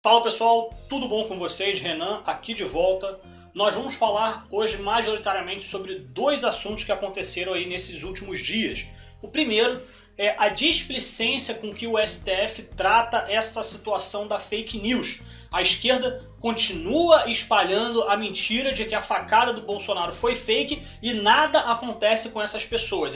Fala pessoal, tudo bom com vocês? Renan aqui de volta. Nós vamos falar hoje majoritariamente sobre dois assuntos que aconteceram aí nesses últimos dias. O primeiro é a displicência com que o STF trata essa situação da fake news. A esquerda continua espalhando a mentira de que a facada do Bolsonaro foi fake e nada acontece com essas pessoas.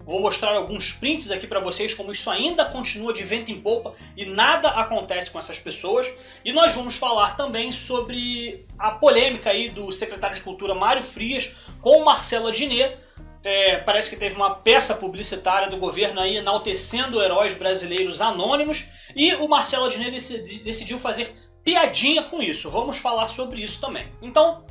Vou mostrar alguns prints aqui para vocês como isso ainda continua de vento em popa e nada acontece com essas pessoas. E nós vamos falar também sobre a polêmica aí do secretário de Cultura Mário Frias com o Marcelo Adnet. Parece que teve uma peça publicitária do governo aí enaltecendo heróis brasileiros anônimos e o Marcelo Adnet decidiu fazer piadinha com isso. Vamos falar sobre isso também. Então,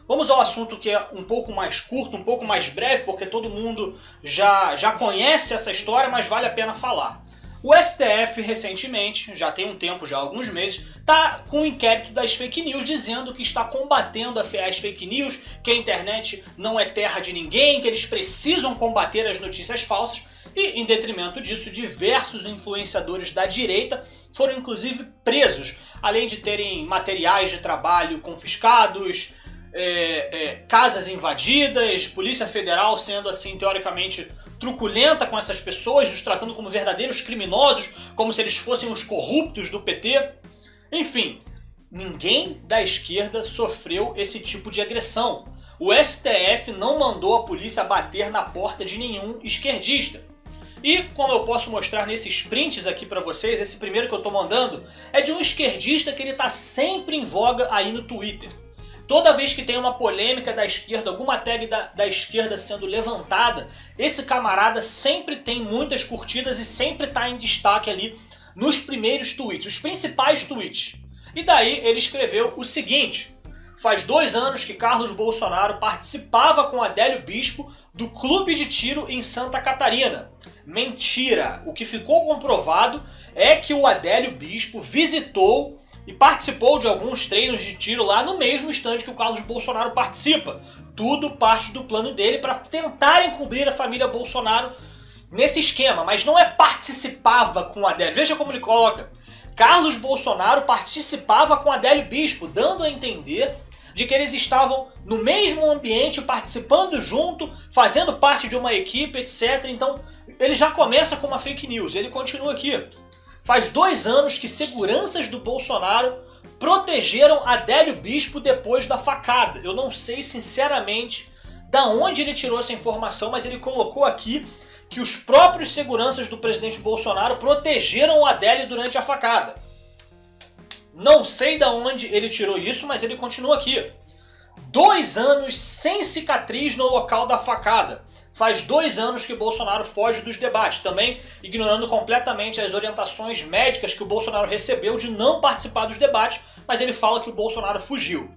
vamos ao assunto que é um pouco mais curto, um pouco mais breve, porque todo mundo já conhece essa história, mas vale a pena falar. O STF recentemente, já tem um tempo, já há alguns meses, está com o inquérito das fake news, dizendo que está combatendo as fake news, que a internet não é terra de ninguém, que eles precisam combater as notícias falsas, e em detrimento disso, diversos influenciadores da direita foram inclusive presos, além de terem materiais de trabalho confiscados, casas invadidas, Polícia Federal sendo assim teoricamente truculenta com essas pessoas, os tratando como verdadeiros criminosos, como se eles fossem os corruptos do PT. Enfim, ninguém da esquerda sofreu esse tipo de agressão. O STF não mandou a polícia bater na porta de nenhum esquerdista. E como eu posso mostrar nesses prints aqui pra vocês, esse primeiro que eu tô mandando é de um esquerdista que ele tá sempre em voga aí no Twitter. Toda vez que tem uma polêmica da esquerda, alguma tag da esquerda sendo levantada, esse camarada sempre tem muitas curtidas e sempre está em destaque ali nos primeiros tweets, os principais tweets. E daí ele escreveu o seguinte: faz 2 anos que Carlos Bolsonaro participava com Adélio Bispo do clube de tiro em Santa Catarina. Mentira! O que ficou comprovado é que o Adélio Bispo visitou e participou de alguns treinos de tiro lá no mesmo instante que o Carlos Bolsonaro participa. Tudo parte do plano dele para tentar encobrir a família Bolsonaro nesse esquema, mas não é participava com o Adélio. Veja como ele coloca: Carlos Bolsonaro participava com Adélio Bispo, dando a entender de que eles estavam no mesmo ambiente, participando junto, fazendo parte de uma equipe, etc. Então ele já começa com uma fake news. Ele continua aqui: faz 2 anos que seguranças do Bolsonaro protegeram Adélio Bispo depois da facada. Eu não sei sinceramente da onde ele tirou essa informação, mas ele colocou aqui que os próprios seguranças do presidente Bolsonaro protegeram o Adélio durante a facada. Não sei da onde ele tirou isso, mas ele continua aqui: 2 anos sem cicatriz no local da facada. Faz 2 anos que Bolsonaro foge dos debates, também ignorando completamente as orientações médicas que o Bolsonaro recebeu de não participar dos debates, mas ele fala que o Bolsonaro fugiu.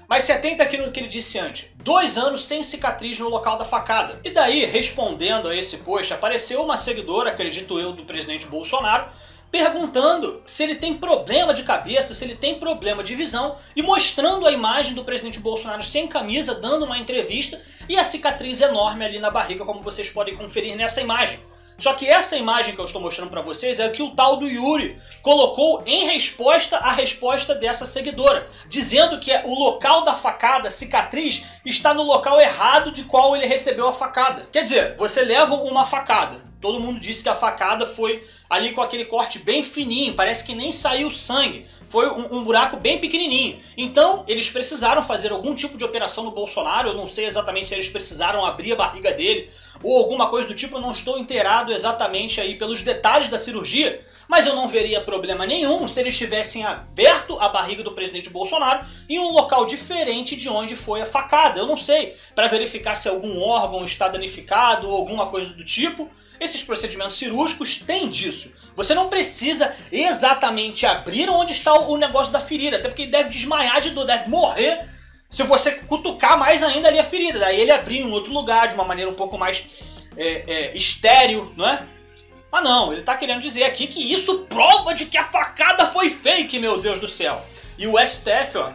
Mas se atenta aqui no que ele disse antes: 2 anos sem cicatriz no local da facada. E daí, respondendo a esse post, apareceu uma seguidora, acredito eu, do presidente Bolsonaro, perguntando se ele tem problema de cabeça, se ele tem problema de visão, e mostrando a imagem do presidente Bolsonaro sem camisa, dando uma entrevista, e a cicatriz enorme ali na barriga, como vocês podem conferir nessa imagem. Só que essa imagem que eu estou mostrando para vocês é o que o tal do Yuri colocou em resposta à resposta dessa seguidora, dizendo que o local da facada, a cicatriz, está no local errado de qual ele recebeu a facada. Quer dizer, você leva uma facada. Todo mundo disse que a facada foi ali com aquele corte bem fininho, parece que nem saiu sangue. Foi um buraco bem pequenininho. Então, eles precisaram fazer algum tipo de operação no Bolsonaro. Eu não sei exatamente se eles precisaram abrir a barriga dele ou alguma coisa do tipo. Eu não estou inteirado exatamente aí pelos detalhes da cirurgia, mas eu não veria problema nenhum se eles tivessem aberto a barriga do presidente Bolsonaro em um local diferente de onde foi a facada. Eu não sei, para verificar se algum órgão está danificado ou alguma coisa do tipo. Esses procedimentos cirúrgicos têm disso. Você não precisa exatamente abrir onde está o negócio da ferida, até porque ele deve desmaiar de dor, deve morrer se você cutucar mais ainda ali a ferida. Daí ele abrir em outro lugar, de uma maneira um pouco mais estéril, não é? Mas não, ele está querendo dizer aqui que isso prova de que a facada foi fake, meu Deus do céu. E o STF, ó,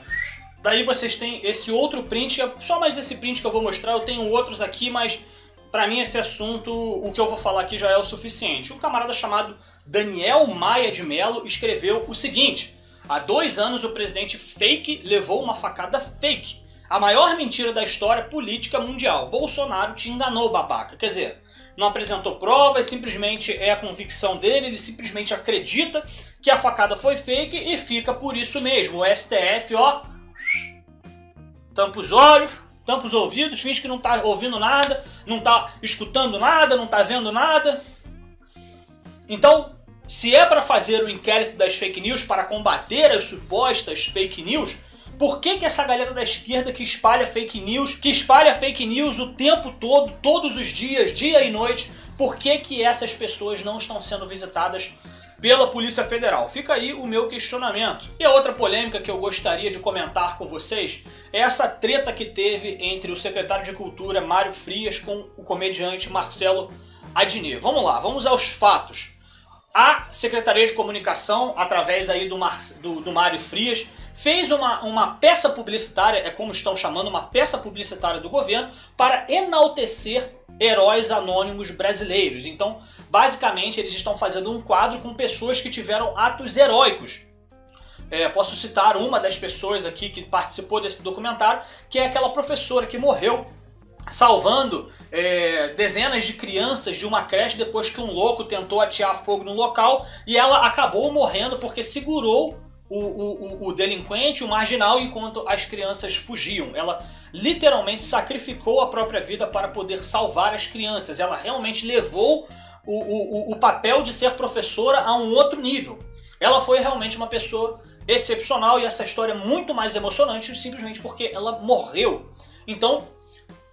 daí vocês têm esse outro print, só mais esse print que eu vou mostrar, eu tenho outros aqui, mas para mim esse assunto, o que eu vou falar aqui já é o suficiente. Um camarada chamado Daniel Maia de Mello escreveu o seguinte: Há 2 anos o presidente fake levou uma facada fake. A maior mentira da história política mundial. Bolsonaro te enganou, babaca. Quer dizer, não apresentou provas, simplesmente é a convicção dele, ele simplesmente acredita que a facada foi fake e fica por isso mesmo. O STF, ó, tampa os olhos, tampa os ouvidos, finge que não tá ouvindo nada, não tá escutando nada, não tá vendo nada. Então, se é para fazer o inquérito das fake news, para combater as supostas fake news, por que essa galera da esquerda que espalha fake news o tempo todo, todos os dias, dia e noite, por que essas pessoas não estão sendo visitadas pela Polícia Federal? Fica aí o meu questionamento. E a outra polêmica que eu gostaria de comentar com vocês é essa treta que teve entre o secretário de Cultura, Mário Frias, com o comediante Marcelo Adnet. Vamos lá, vamos aos fatos. A Secretaria de Comunicação, através aí do Mário Frias, fez uma peça publicitária, é como estão chamando, uma peça publicitária do governo, para enaltecer heróis anônimos brasileiros. Então, basicamente, eles estão fazendo um quadro com pessoas que tiveram atos heróicos. Posso citar uma das pessoas aqui que participou desse documentário, que é aquela professora que morreu salvando dezenas de crianças de uma creche depois que um louco tentou atear fogo no local, e ela acabou morrendo porque segurou o delinquente, o marginal, enquanto as crianças fugiam. Ela literalmente sacrificou a própria vida para poder salvar as crianças. Ela realmente levou o papel de ser professora a um outro nível. Ela foi realmente uma pessoa excepcional, e essa história é muito mais emocionante simplesmente porque ela morreu. Então,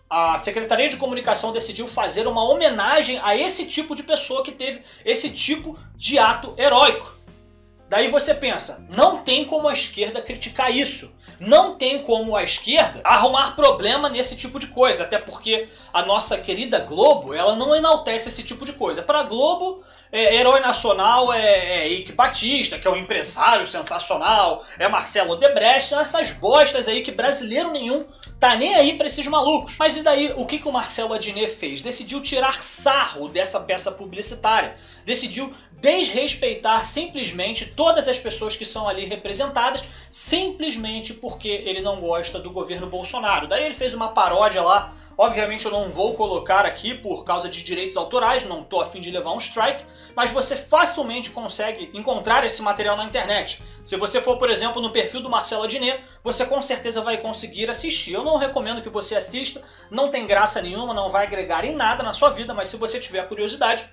a Secretaria de Comunicação decidiu fazer uma homenagem a esse tipo de pessoa que teve esse tipo de ato heróico. Daí você pensa, não tem como a esquerda criticar isso. Não tem como a esquerda arrumar problema nesse tipo de coisa. Até porque a nossa querida Globo, ela não enaltece esse tipo de coisa. Para a Globo, herói nacional é Eike Batista, que é um empresário sensacional, é Marcelo Odebrecht, são essas bostas aí que brasileiro nenhum tá nem aí pra esses malucos. Mas e daí, o que o Marcelo Adnet fez? Decidiu tirar sarro dessa peça publicitária. Decidiu desrespeitar simplesmente todas as pessoas que são ali representadas, simplesmente porque ele não gosta do governo Bolsonaro. Daí ele fez uma paródia lá. Obviamente eu não vou colocar aqui por causa de direitos autorais, não tô a fim de levar um strike, mas você facilmente consegue encontrar esse material na internet. Se você for, por exemplo, no perfil do Marcelo Adnet, você com certeza vai conseguir assistir. Eu não recomendo que você assista, não tem graça nenhuma, não vai agregar em nada na sua vida, mas se você tiver curiosidade...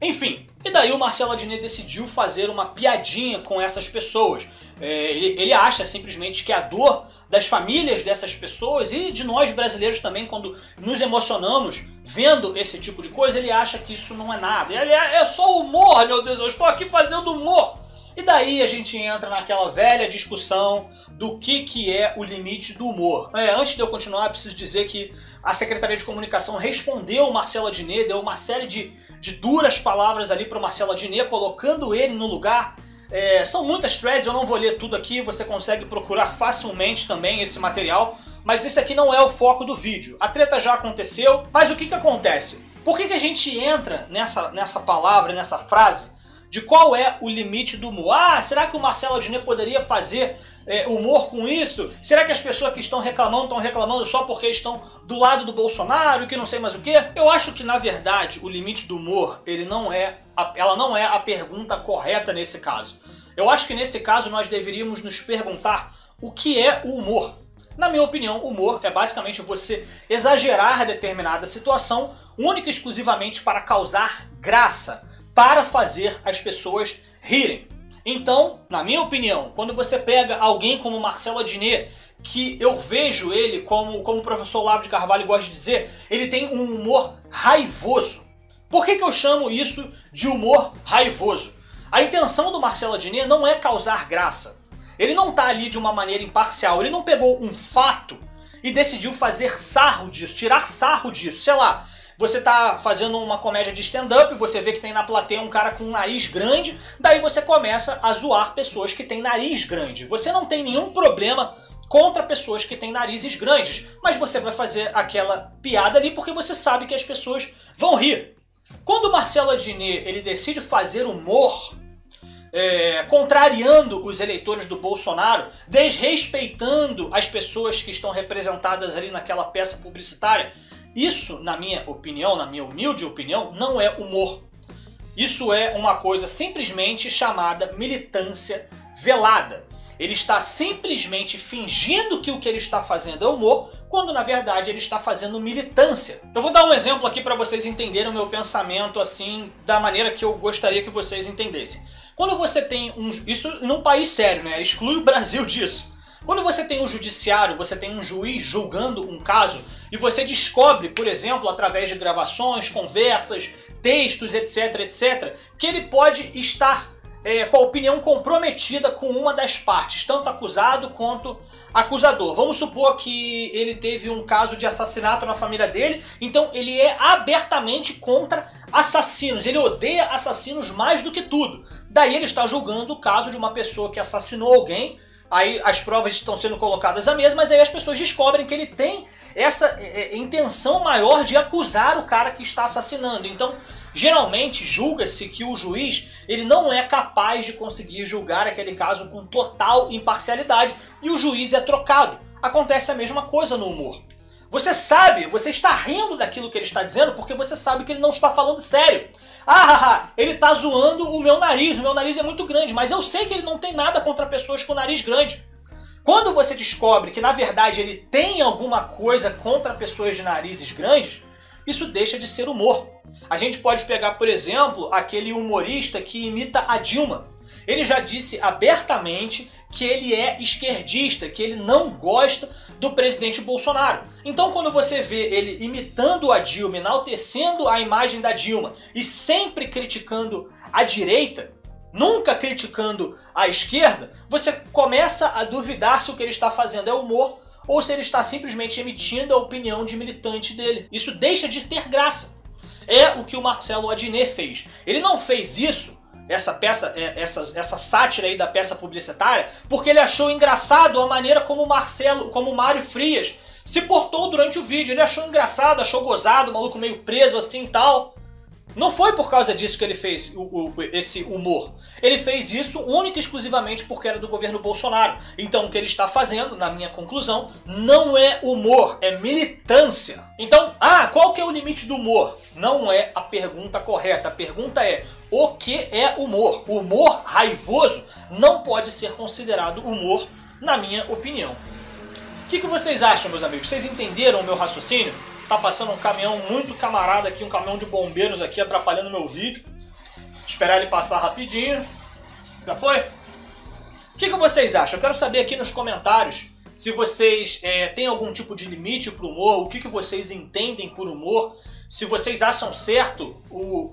Enfim, e daí o Marcelo Adnet decidiu fazer uma piadinha com essas pessoas. Ele acha simplesmente que a dor das famílias dessas pessoas e de nós brasileiros também, quando nos emocionamos vendo esse tipo de coisa, ele acha que isso não é nada. É só humor, meu Deus, eu estou aqui fazendo humor. E daí a gente entra naquela velha discussão do que é o limite do humor. Antes de eu continuar, eu preciso dizer que a Secretaria de Comunicação respondeu o Marcelo Adnet, deu uma série de duras palavras ali para o Marcelo Adnet, colocando ele no lugar. São muitas threads, eu não vou ler tudo aqui, você consegue procurar facilmente também esse material, mas esse aqui não é o foco do vídeo. A treta já aconteceu, mas o que acontece? Por que a gente entra nessa palavra, nessa frase, de qual é o limite do humor? Será que o Marcelo Adnet poderia fazer humor com isso? Será que as pessoas que estão reclamando só porque estão do lado do Bolsonaro e que não sei mais o quê? Eu acho que, na verdade, o limite do humor, ela não é a pergunta correta nesse caso. Eu acho que nesse caso nós deveríamos nos perguntar o que é o humor. Na minha opinião, humor é basicamente você exagerar determinada situação única e exclusivamente para causar graça, para fazer as pessoas rirem. Então, na minha opinião, quando você pega alguém como Marcelo Adnet, que eu vejo ele, como o professor Olavo de Carvalho gosta de dizer, ele tem um humor raivoso. Por que eu chamo isso de humor raivoso? A intenção do Marcelo Adnet não é causar graça. Ele não está ali de uma maneira imparcial, ele não pegou um fato e decidiu fazer sarro disso, tirar sarro disso, sei lá. Você tá fazendo uma comédia de stand-up, você vê que tem na plateia um cara com um nariz grande, daí você começa a zoar pessoas que têm nariz grande. Você não tem nenhum problema contra pessoas que têm narizes grandes, mas você vai fazer aquela piada ali porque você sabe que as pessoas vão rir. Quando o Marcelo Adnet ele decide fazer humor, contrariando os eleitores do Bolsonaro, desrespeitando as pessoas que estão representadas ali naquela peça publicitária. Isso, na minha opinião, na minha humilde opinião, não é humor. Isso é uma coisa simplesmente chamada militância velada. Ele está simplesmente fingindo que o que ele está fazendo é humor, quando na verdade ele está fazendo militância. Eu vou dar um exemplo aqui para vocês entenderem o meu pensamento assim, da maneira que eu gostaria que vocês entendessem. Quando você tem isso num país sério, né? Exclui o Brasil disso. Quando você tem um judiciário, você tem um juiz julgando um caso e você descobre, por exemplo, através de gravações, conversas, textos, etc, etc, que ele pode estar com a opinião comprometida com uma das partes, tanto acusado quanto acusador. Vamos supor que ele teve um caso de assassinato na família dele, então ele é abertamente contra assassinos, ele odeia assassinos mais do que tudo. Daí ele está julgando o caso de uma pessoa que assassinou alguém, aí as provas estão sendo colocadas à mesa, mas aí as pessoas descobrem que ele tem essa intenção maior de acusar o cara que está assassinando. Então, geralmente julga-se que o juiz ele não é capaz de conseguir julgar aquele caso com total imparcialidade e o juiz é trocado. Acontece a mesma coisa no humor. Você sabe, você está rindo daquilo que ele está dizendo porque você sabe que ele não está falando sério. Ele está zoando o meu nariz é muito grande, mas eu sei que ele não tem nada contra pessoas com nariz grande. Quando você descobre que na verdade ele tem alguma coisa contra pessoas de narizes grandes, isso deixa de ser humor. A gente pode pegar, por exemplo, aquele humorista que imita a Dilma. Ele já disse abertamente que ele é esquerdista, que ele não gosta do presidente Bolsonaro. Então quando você vê ele imitando a Dilma, enaltecendo a imagem da Dilma e sempre criticando a direita, nunca criticando a esquerda, você começa a duvidar se o que ele está fazendo é humor ou se ele está simplesmente emitindo a opinião de militante dele. Isso deixa de ter graça. É o que o Marcelo Adnet fez. Ele não fez isso, essa sátira aí da peça publicitária, porque ele achou engraçado a maneira como o Mário Frias se portou durante o vídeo. Ele achou engraçado, achou gozado, o maluco meio preso assim e tal. Não foi por causa disso que ele fez esse humor. Ele fez isso única e exclusivamente porque era do governo Bolsonaro. Então o que ele está fazendo, na minha conclusão, não é humor, é militância. Então, qual que é o limite do humor? Não é a pergunta correta. A pergunta é, o que é humor? O humor raivoso não pode ser considerado humor, na minha opinião. O que vocês acham, meus amigos? Vocês entenderam o meu raciocínio? Tá passando um caminhão muito camarada aqui, um caminhão de bombeiros aqui atrapalhando meu vídeo. Esperar ele passar rapidinho. Já foi? O que vocês acham? Eu quero saber aqui nos comentários se vocês têm algum tipo de limite para o humor, o que vocês entendem por humor, se vocês acham certo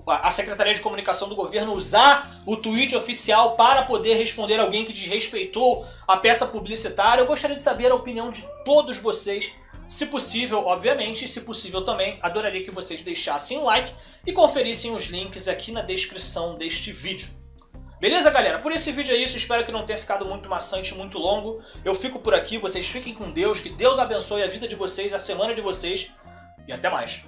a Secretaria de Comunicação do governo usar o tweet oficial para poder responder alguém que desrespeitou a peça publicitária. Eu gostaria de saber a opinião de todos vocês. Se possível, obviamente, e se possível também, adoraria que vocês deixassem um like e conferissem os links aqui na descrição deste vídeo. Beleza, galera? Por esse vídeo é isso, espero que não tenha ficado muito maçante, muito longo. Eu fico por aqui, vocês fiquem com Deus, que Deus abençoe a vida de vocês, a semana de vocês e até mais.